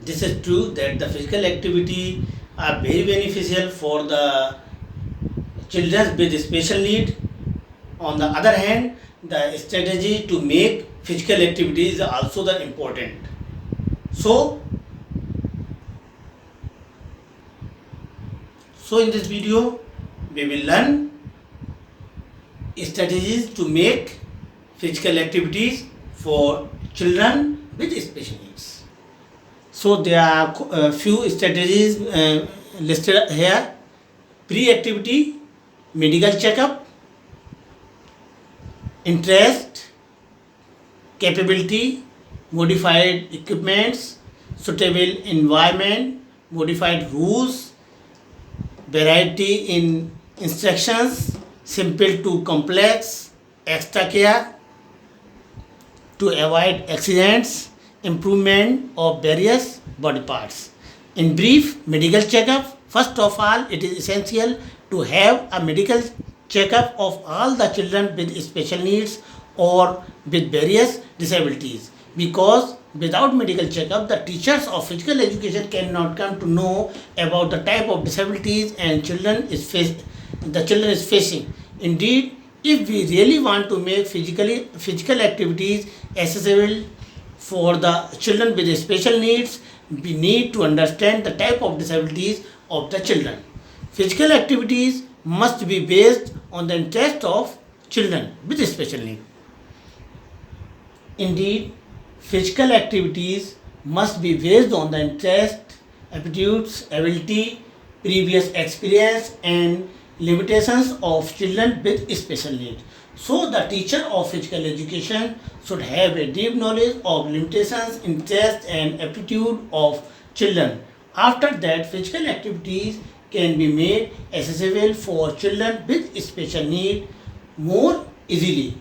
this is true that the physical activity are very beneficial for the children with special need. On the other hand, the strategy to make physical activity is also the important. So, in this video, we will learn strategies to make physical activities for children with special needs. So there are a few strategies listed here: pre-activity, medical checkup, interest, capability, modified equipments, suitable environment, modified rules, variety in instructions, simple to complex, extra care to avoid accidents, improvement of various body parts. In brief, medical checkup. First of all, it is essential to have a medical checkup of all the children with special needs or with various disabilities, because without medical checkup the teachers of physical education cannot come to know about the type of disabilities and the children is facing. Indeed, if we really want to make physical activities accessible for the children with special needs, we need to understand the type of disabilities of the children. Physical activities must be based on the interest of children with special needs. Indeed, physical activities must be based on the interest, aptitudes, ability, previous experience, and limitations of children with special needs. So, the teacher of physical education should have a deep knowledge of limitations, interest, and aptitude of children. After that, physical activities can be made accessible for children with special need more easily.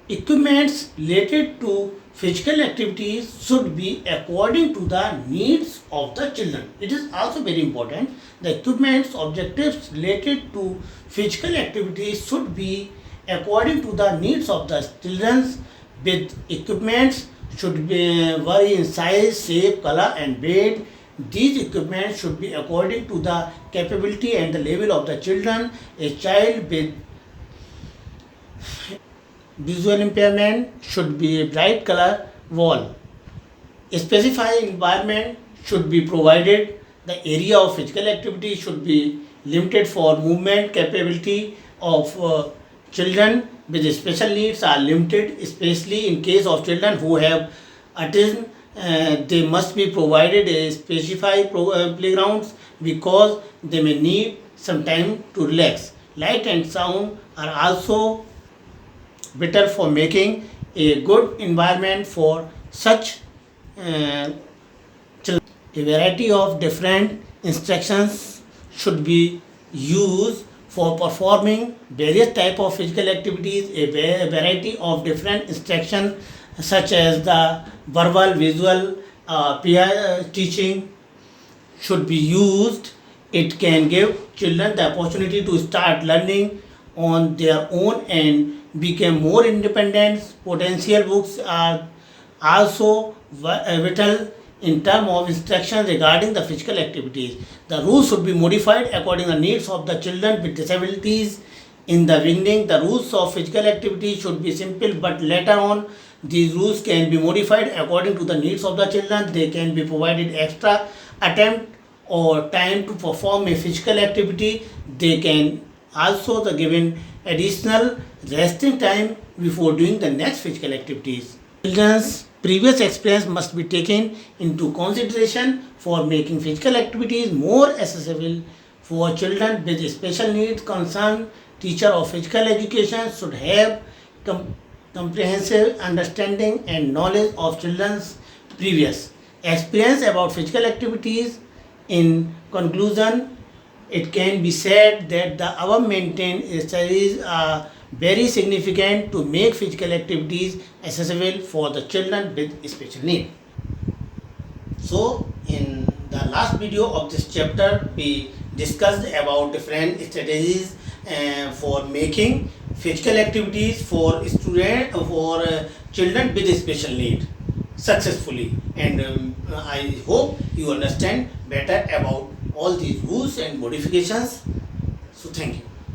Equipments related to physical activities should be according to the needs of the children. It is also very important. The equipments objectives related to physical activities should be according to the needs of the children. With equipments should be vary in size, shape, color, and weight. These equipments should be according to the capability and the level of the children. A child with visual impairment should be a bright color wall. A specified environment should be provided. The area of physical activity should be limited for movement capability of children with special needs are limited, especially in case of children who have autism. They must be provided a specified playgrounds because they may need some time to relax. Light and sound are also better for making a good environment for such children. A variety of different instructions should be used for performing various type of physical activities. A variety of different instructions such as the verbal, visual, peer teaching should be used. It can give children the opportunity to start learning on their own and become more independent. Potential books are also vital in terms of instruction regarding the physical activities. The rules should be modified according to the needs of the children with disabilities. In the beginning, the rules of physical activity should be simple, but later on, these rules can be modified according to the needs of the children. They can be provided extra attempt or time to perform a physical activity. They can also the given additional resting time before doing the next physical activities. Children's previous experience must be taken into consideration for making physical activities more accessible for children with special needs. Concerned teacher of physical education should have comprehensive understanding and knowledge of children's previous experience about physical activities. In conclusion, it can be said that the above maintained studies are very significant to make physical activities accessible for the children with special need. So, in the last video of this chapter, we discussed about different strategies for making physical activities for children with special need. successfully. And I hope you understand better about all these rules and modifications. So thank you.